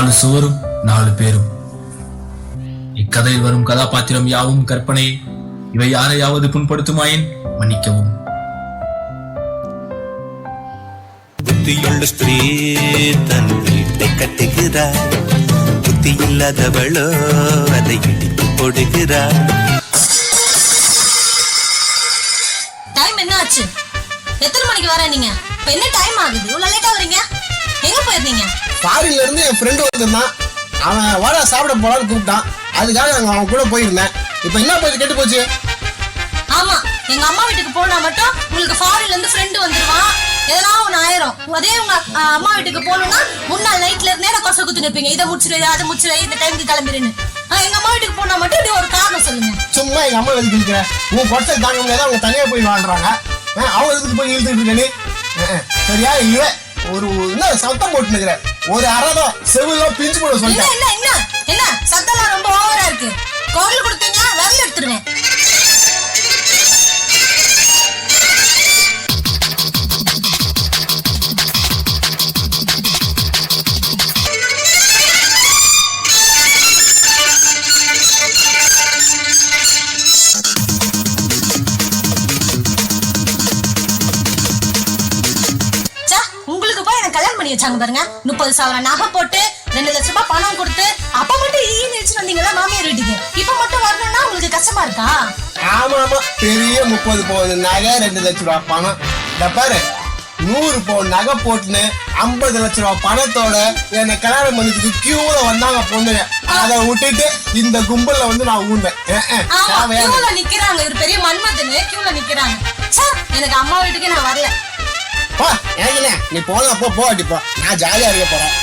4 சுவரும் 4 பேரும். இக்கதையில் வரும் கதாபாத்திரம் யாவும் கற்பனை. இவை யாரையாவது புண்படுத்துமாயின் மன்னிக்கவும். புத்தியுள்ள ஸ்திரீ தன் வீட்டை கட்டுகிறார், புத்தி இல்லாதவளோ அதை இடித்து போடுகிறார். டைம் என்ன ஆச்சு? எத்தனை மணிக்கு வர நீங்க? இப்ப என்ன டைம் ஆகுது? இவ்வளவு லேட்டா வரீங்க? எங்க போயிருந்தீங்க? ஃபாரின்ல இருந்து என் ஃப்ரெண்டு வந்திருந்தான். அவன் வாடா சாப்பிட போலான்னு கூப்பிட்டான். அதுக்காக நாங்க அவன் கூட போயிருந்தேன். இப்ப என்ன போய் கெட்டு போச்சு? ஆமா, எங்க அம்மா வீட்டுக்கு போனா மட்டும் உங்களுக்கு ஃபாரின்ல இருந்து ஃப்ரெண்டு வந்துருவான், எதனா ஒண்ணு ஆயிரும். அதே உங்க அம்மா வீட்டுக்கு போகணும்னா முன்னாள் நைட்ல இருந்தே நான் கொசை குத்து நிற்பீங்க. இதை முடிச்சிரு, அதை முடிச்சிரு, இந்த டைமுக்கு கிளம்பிடுன்னு. எங்க அம்மா வீட்டுக்கு போனா மட்டும் இப்படி ஒரு காரணம் சொல்லுங்க. சும்மா எங்க அம்மா எதுக்கு இருக்கிற? உன் கொட்டை தாங்க முடியாத அவங்க தனியா போய் வாழ்றாங்க. அவங்க எதுக்கு போய் இழுத்துட்டு இருக்க நீ? சரியா இல்ல? ஒரு என்ன சத்தம் போட்டு நிக்கிற? ஒரு அறதான் செவிலாம் பிஞ்சு போட சொல்லிட்டேன். என்ன என்ன என்ன சத்தம்லாம் ரொம்ப ஓவரா இருக்கு. குரல் கொடுத்தீங்க விரல் எடுத்துருவேன். கல்யாணம் பண்ணி வச்சாங்க பாருங்க. 30,000 நகை போட்டு 2 லட்சம் ரூபாய் பணம் கொடுத்து அப்ப மட்டும் ஈன்னு வந்தீங்களா மாமியார் வீட்டுக்கு? இப்ப மட்டும் வரணும்னா உங்களுக்கு கஷ்டமா இருக்கா? ஆமா ஆமா, பெரிய 30 பவுன் நகை 2 லட்சம் ரூபாய் பணம். இந்த பாரு 100 பவுன் நகை போட்டுன்னு 50 லட்சம் ரூபாய் பணத்தோட என்னை கல்யாணம் பண்ணிட்டு கியூல வந்தாங்க பொண்ணுங்க. அதை விட்டுட்டு இந்த கும்பல்ல வந்து நான் ஊந்தேன். கியூல நிக்கிறாங்க, ஒரு பெரிய மன்மதனு கியூல நிக்கிறாங்க. எனக்கு அம்மா வீட்டுக்கு நான் வரல. நீ போன போ அடிப்பா, நான் ஜாலியா இருக்க போறேன்.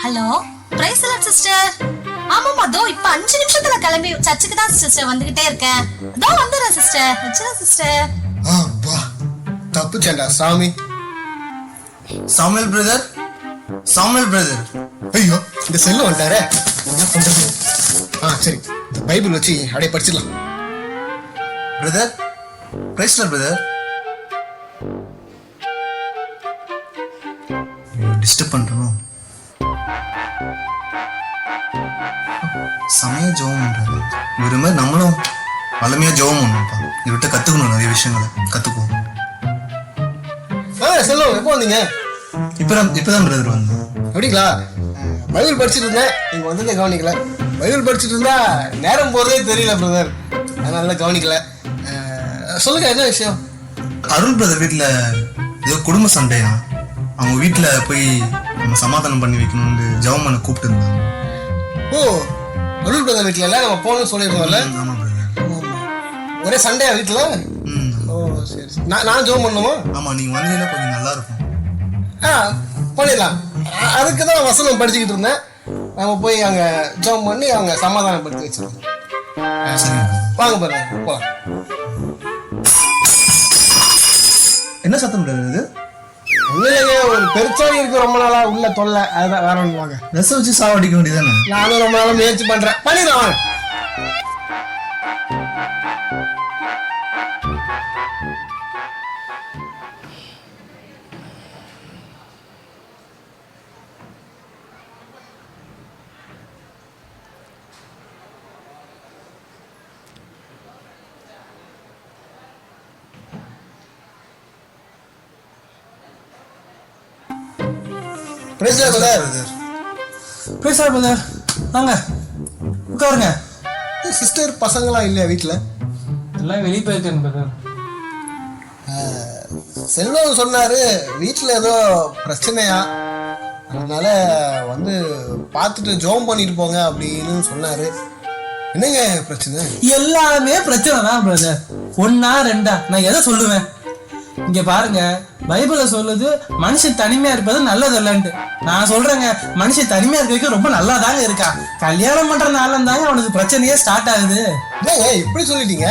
Hello, praise lord sister. ஆமாமா, தோ இப்ப 5 நிமிஷத்துல கிளம்பி சர்ச்சுக்கு தான் சிஸ்டர் வந்துகிட்டே இருக்கேன். தோ வந்துறேன் சிஸ்டர். வச்சுறேன் சிஸ்டர். தப்புச்சேன்டா சாமி. Samuel brother, Samuel brother. ஐயோ, இந்த செல்லு வந்துட்டாரே, என்ன பண்றது? சரி, இந்த பைபிள் வச்சு அப்படியே படிச்சிடலாம். Brother, praise lord brother. Disturb பண்றோம். சமய ஜெபம் பண்றாரு இவரு. மாதிரி நம்மளும் வளமையா ஜெபம் பண்ணணும்ப்பா. இவர்கிட்ட கத்துக்கணும், நிறைய விஷயங்களை கத்துக்குவோம். செல்வம், எப்போ வந்தீங்க? இப்பதான் பிரதர் வந்தோம். அப்படிங்களா? பைபிள் படிச்சுட்டு இருந்தேன், நீங்க வந்ததே கவனிக்கல. பைபிள் படிச்சுட்டு இருந்தா நேரம் போறதே தெரியல பிரதர், அதனால கவனிக்கல. சொல்லுங்க, என்ன விஷயம்? அருள் பிரதர் வீட்டுல ஏதோ குடும்ப சண்டையா, அவங்க வீட்டுல போய் நம்ம சமாதானம் பண்ணி வைக்கணும்னு ஜெபம் பண்ண கூப்பிட்டு இருந்தாங்க. ஓ, அருள் பிரதர் வீட்டுல எல்லாம் நம்ம போகணும்னு சொல்லியிருந்தோம்ல. ஆமா பிரதர். ஒரே சண்டையா வீட்டுல? ஓ சரி, நான் ஜெபம் பண்ணுமா? ஆமா, நீங்க வந்தீங்கன்னா கொஞ்சம் நல்லா இருக்கும். பண்ணிடலாம். அதுக்கு தான் வசனம் படிச்சுக்கிட்டு இருந்தேன். நம்ம போய் அங்கே ஜெபம் பண்ணி அவங்க சமாதானப்படுத்தி வச்சிருக்கோம். வாங்க பாருங்க, போலாம். என்ன சத்தம் இது? இல்லைங்க, ஒரு பெருச்சாடி இருக்கு ரொம்ப நாளா உள்ள தொல்லை, அதுதான். வேற ஒன்று வாங்க, ரசம் வச்சு சாவடிக்க வேண்டியதானே? நானும் ரொம்ப நாளா முயற்சி பண்றேன். பண்ணிடலாம் வாங்க. வாங்க உட்காருங்க. சிஸ்டர் பசங்களாம் இல்லையா வீட்டில்? எல்லாம் வெளியே போயிருக்கேன் பிரதர். செல்வம் சொன்னாரு வீட்டில் ஏதோ பிரச்சனையா, அதனால வந்து பார்த்துட்டு ஜெபம் பண்ணிட்டு போங்க அப்படின்னு சொன்னாரு. என்னங்க பிரச்சனை? எல்லாமே பிரச்சனை தான் பிரதர். 1 2 நான் எதை சொல்லுவேன்? இங்க பாருங்க, பைபிள்ல சொல்லுது மனுஷன் தனிமையா இருப்பது நல்லது இல்லைன்ட்டு. நான் சொல்றேங்க, மனுஷன் தனிமையா இருக்க ரொம்ப நல்லா தாங்க இருக்கான். கல்யாணம் பண்ற நாளும் தாங்க அவனுக்கு பிரச்சனையே ஸ்டார்ட் ஆகுது. இப்படி சொல்லிட்டீங்க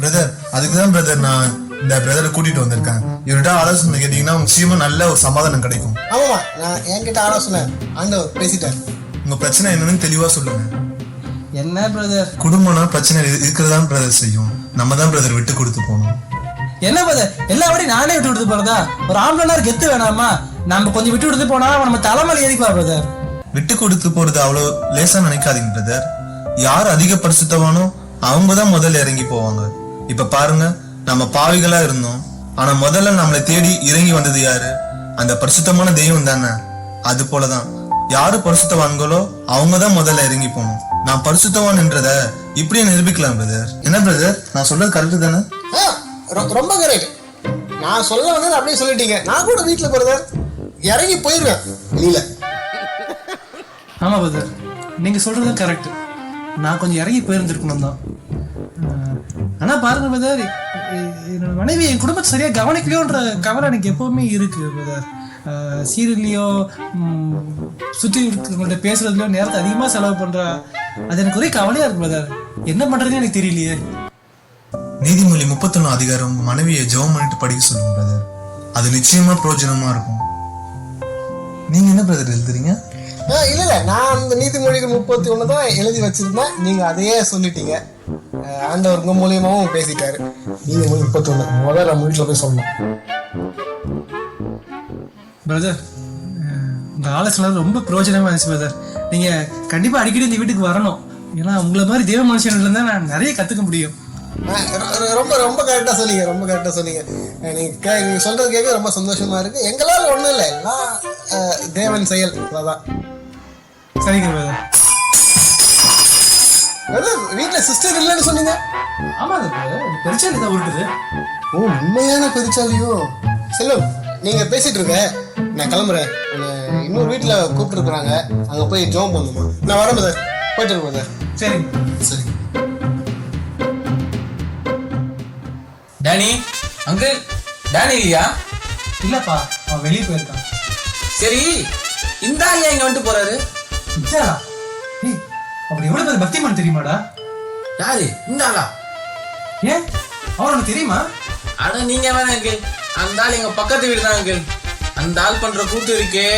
பிரதர். அதுக்குதான் பிரதர் நான் இந்த பிரதரை கூட்டிட்டு வந்திருக்கேன். இவர்கிட்ட ஆலோசனை கேட்டீங்கன்னா நிச்சயமா நல்ல ஒரு சமாதானம் கிடைக்கும். ஆமாமா, நான் என்கிட்ட ஆலோசனை ஆண்டவர் பேசிட்டேன். உங்க பிரச்சனை என்னன்னு தெளிவா சொல்லுங்க. என்ன பிரதர்? குடும்பம்னா பிரச்சனை இருக்கிறதா பிரதர் செய்யும். நம்ம தான் பிரதர் விட்டு கொடுத்து போகணும். என்ன பிரதர் எல்லாவரையும் நானே விட்டு கொடுத்து போறதா? ஒரு ஆம்பளனார் கெத்து வேணாமா? நம்ம கொஞ்சம் விட்டு கொடுத்து போனா நம்ம தலைமையில ஏறிக்குவா பிரதர். விட்டு கொடுத்து போறது அவ்வளோ லேசா நினைக்காதீங்க பிரதர். யார் அதிக பரிசுத்தவானோ அவங்க தான் முதல்ல இறங்கி போவாங்க. இப்ப பாருங்க, நம்ம பாவிகளா இருந்தோம், ஆனா முதல்ல நம்மளை தேடி இறங்கி வந்தது யாரு? அந்த பரிசுத்தமான தெய்வம் தானே. அது போலதான் யாரு பரிசுத்தவான்களோ அவங்க தான் முதல்ல இறங்கி போகணும். நான் பரிசுத்தவான்ன்றத இப்படியே நிரூபிக்கலாம் பிரதர். என்ன பிரதர், நான் சொல்றது கரெக்ட் தானே? ரொம்ப கரெக்ட். நான் சொல்ல வந்தது அப்படியே சொல்லிட்டீங்க. நான் கூட வீட்டுல பிரதர் இறங்கி போயிருவேன் வெளியில. ஆமா பிரதர், நீங்க சொல்றது கரெக்ட். நான் கொஞ்சம் இறங்கி போயிருந்திருக்கணும் தான். ஆனா பாருங்க பிரதர், என்னோட மனைவி என் குடும்பத்தை சரியா கவனிக்கலையோன்ற கவலை எனக்கு எப்பவுமே இருக்கு பிரதர். சீரியல்லையோ சுற்றி இருக்கிறவங்கள்ட்ட பேசுறதுலையோ நேரத்தை அதிகமா செலவு பண்றா. அது எனக்கு ஒரே கவலையா இருக்கு பிரதர். என்ன பண்றதுன்னு எனக்கு தெரியலையே. நீதிமொழி 31 அதிகாரம் மனைவியை ஜெபம் பண்ணிட்டு படிக்க சொல்லுங்க பிரதர். அது நிச்சயமா பிரயோஜனமா இருக்கும். நீங்க என்ன பிரதர் எழுதுறீங்க? இல்ல நான் அந்த நீதிமொழிகள் 31 தான் எழுதி வச்சிருந்தேன். நீங்க அதையே சொல்லிட்டீங்க. ஆண்டவர் உங்க மூலியமாவும் பேசிட்டாரு. நீதிமொழி 31 முதல்ல நம்ம வீட்டுல போய் சொல்லணும். பிரதர், உங்க ஆலோசனை ரொம்ப பிரயோஜனமா இருந்துச்சு பிரதர். நீங்க கண்டிப்பா அடிக்கடி இந்த வீட்டுக்கு வரணும். ஏன்னா உங்களை மாதிரி தேவ மனுஷன்ல இருந்தா நான் நிறைய கத்துக்க முடியும். ரொம்ப ரொம்ப கரெக்டா சொன்னீங்க. ரொம்ப கரெக்டா சொன்னீங்க. நீங்க சொல்றது கேட்க ரொம்ப சந்தோஷமா இருக்கு. எங்களால ஒண்ணும் இல்லை, எல்லாம் தேவன் செயல். அதான். சரிங்க பிரதர். வீட்டுல சிஸ்டர் இல்லைன்னு சொன்னீங்க. ஆமா பெருச்சாலி தான் உருட்டுது. ஓ, உண்மையான பெருச்சாலியோ? செல்லும், நீங்க பேசிட்டு இருக்க, நான் கிளம்புறேன். இன்னொரு வீட்டுல கூப்பிட்டு இருக்கிறாங்க, அங்க போய் ஜோம் பண்ணுமா. நான் வரேன் பிரதர். போயிட்டு இருக்கேன் பிரதர். சரி சரி. டேனி அங்கிள், டேனி இல்லையா? இல்லப்பா, அவன் வெளியே போயிருக்கான். சரி, இந்த ஆள் ஏன் இங்க வந்துட்டு போறாரு? அப்படி எவ்வளவு பேர் பக்திமான் தெரியுமாடா? யாரு இந்த ஆளா? ஏன் அவனுக்கு தெரியுமா? அட நீங்க வேணா அங்கிள், அந்த ஆள் எங்க பக்கத்து வீடு தான் அங்கிள். அந்த ஆள் பண்ற கூத்து இருக்கே,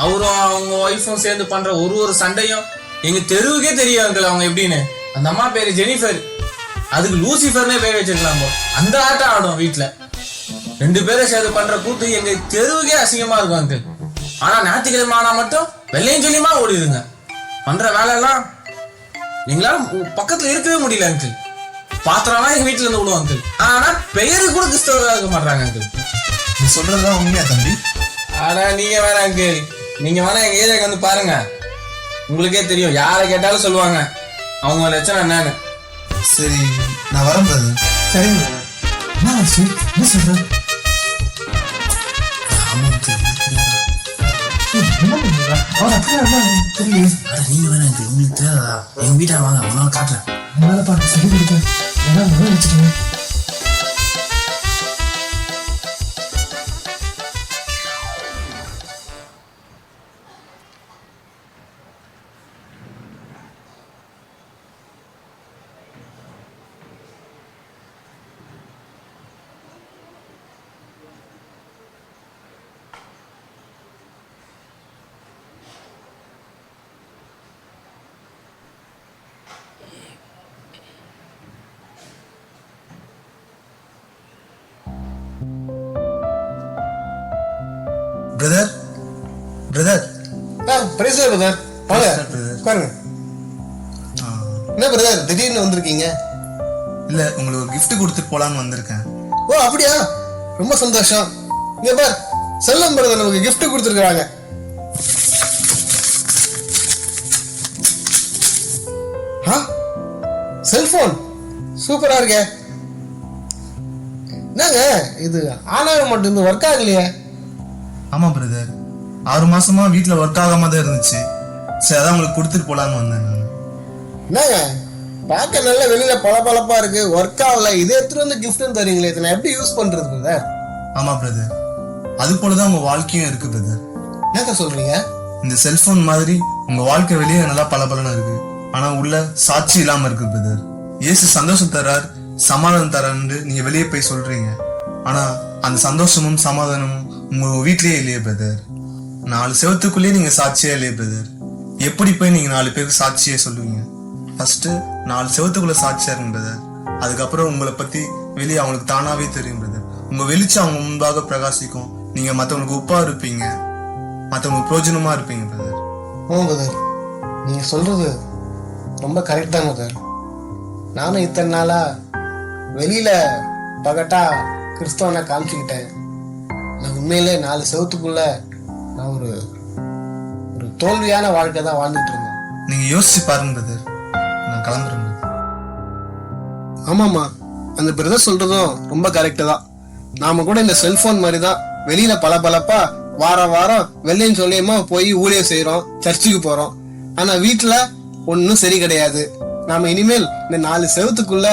அவரும் அவங்க ஒய்ஃபும் சேர்ந்து பண்ற ஒரு சண்டையும் எங்க தெருவுக்கே தெரியும் அங்கிள். அவங்க எப்படின்னு, அந்த அம்மா பேரு ஜெனிஃபர், அதுக்கு லூசிஃபர்னே பேர் வச்சிருக்கலாம். அந்த ஆட்டம் ஆடும் வீட்டுல. 2 பேரும் சேர்ந்து பண்ற கூத்து எங்க தெருவுக்கே அசிங்கமா இருக்கும் அங்கிள். ஆனா ஞாயிற்றுக்கிழமை ஆனா மட்டும் வெள்ளையும் சொல்லியுமா ஓடிடுங்க. பண்ற வேலை எல்லாம் எங்களால பக்கத்துல இருக்கவே முடியல அங்கிள். பாத்திரம்லாம் எங்க வீட்டுல இருந்து விடுவோம் அங்கிள். ஆனா பெயரு கூட கிறிஸ்தவர்களா இருக்க மாட்டாங்க அங்கிள். நீ சொல்றதுதான் உண்மையா தம்பி? ஆனா நீங்க வேணா அங்கிள், நீங்க வேணா எங்க ஏரியாக்கு வந்து பாருங்க, உங்களுக்கே தெரியும். யாரை கேட்டாலும் சொல்லுவாங்க அவங்க லட்சணம் என்னன்னு. சரி, நான் வரேன் பிரதர். சரிங்க. என்ன சொல்ற? நீங்க வேணா உங்களுக்கு தெரியாதா? எங்க வீட்டை வாங்க, அவனால காட்டுறேன். சரி வச்சுக்கோங்க. Brother brother price brother. வாங்க உட்காருங்க. என்ன பிரதர் திடீர்னு வந்திருக்கீங்க? இல்ல, உங்களுக்கு ஒரு gift கொடுத்துட்டு போலான்னு வந்திருக்கேன். ஓ அப்படியா, ரொம்ப சந்தோஷம். இங்க பார், செல்லம் பிரதர் நமக்கு gift கொடுத்துருக்காங்க. செல்போன் சூப்பரா இருக்கே. என்னங்க இது ஆனாக மட்டும் ஒர்க் ஆகலையே? ஆமா பிரதர், 6 மாசமா வீட்டுல ஒர்க் ஆகாம தான் இருந்துச்சு. சரி, அதான் உங்களுக்கு கொடுத்துட்டு போலான்னு வந்தேன் நான். என்னங்க பார்க்க நல்ல வெளியில பளபளப்பா இருக்கு, ஒர்க் ஆகல, இதை எடுத்துட்டு வந்து கிஃப்ட்னு தரீங்களே, இதை நான் எப்படி யூஸ் பண்றது பிரதர்? ஆமா பிரதர், அது போலதான் உங்க வாழ்க்கையும் இருக்கு பிரதர். என்னங்க சொல்றீங்க? இந்த செல்போன் மாதிரி உங்க வாழ்க்கை வெளியே நல்லா பளபளன்னு இருக்கு, ஆனா உள்ள சாட்சி இல்லாம இருக்கு பிரதர். இயேசு சந்தோஷம் தரார், சமாதானம் தரான்னு நீங்க வெளியே போய் சொல்றீங்க, ஆனா அந்த சந்தோஷமும் சமாதானமும் உங்க வீட்லயே இல்லையே பிரதர். 4 செவத்துக்குள்ளேயே நீங்க சாட்சியே இல்லையே பிரதர். எப்படி போய் நீங்க 4 பேருக்கு சாட்சியே சொல்லுவீங்க? ஃபர்ஸ்ட் 4 செவத்துக்குள்ள சாட்சியா இருங்க பிரதர். அதுக்கப்புறம் உங்களை பத்தி வெளியே அவங்களுக்கு தானாவே தெரியும் பிரதர். உங்க வெளிச்சம் அவங்க முன்பாக பிரகாசிக்கும். நீங்க மத்தவங்களுக்கு உப்பா இருப்பீங்க, மத்தவங்களுக்கு பிரோஜனமா இருப்பீங்க பிரதர். பிரதர், நீங்க சொல்றது ரொம்ப கரெக்ட் தான் பிரதர். நானும் இத்தனை நாளா வெளியில பகட்டா கிறிஸ்தவனை காமிச்சுக்கிட்டேன். நான் உண்மையிலே 4 செவத்துக்குள்ள நான் ஒரு தோல்வியான வாழ்க்கை தான் வாழ்ந்துட்டு இருந்தேன். நீங்க யோசிச்சு பாருங்க பிரதர். நான் கிளம்புறேன் brother. ஆமாம்மா, அந்த பிரதர் சொல்றதும் ரொம்ப கரெக்டு தான். நாம கூட இந்த செல்போன் மாதிரி தான் வெளியில பளபளப்பா வாரம் வாரம் வெள்ளையும் சொல்லியுமா போய் ஊழியம் செய்யறோம், சர்ச்சுக்கு போறோம். ஆனா வீட்டுல ஒன்னும் சரி கிடையாது. நாம இனிமேல் இந்த 4 செவத்துக்குள்ள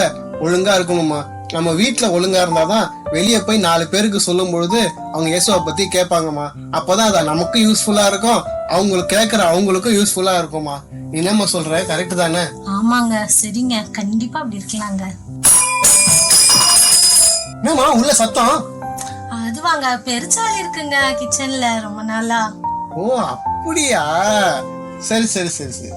ஒழுங்கா இருக்கணுமா. நம்ம வீட்டுல ஒழுங்கா இருந்தாதான் வெளியே போய் 4 பேருக்கு சொல்லும் பொழுது அவங்க இயேசுவை பத்தி கேட்பாங்கம்மா. அப்பதான் அது நமக்கும் யூஸ்ஃபுல்லா இருக்கும், அவங்களுக்கு கேட்கற அவங்களுக்கும் யூஸ்ஃபுல்லா இருக்குமா. நீ என்னம்மா சொல்ற, கரெக்ட் தானே? ஆமாங்க, சரிங்க, கண்டிப்பா அப்படி இருக்கலாங்க. என்னம்மா உள்ள சத்தம்? அதுவாங்க, பெருச்சாளி இருக்குங்க கிச்சன்ல ரொம்ப நாளா. ஓ அப்படியா, சரி சரி சரி சரி.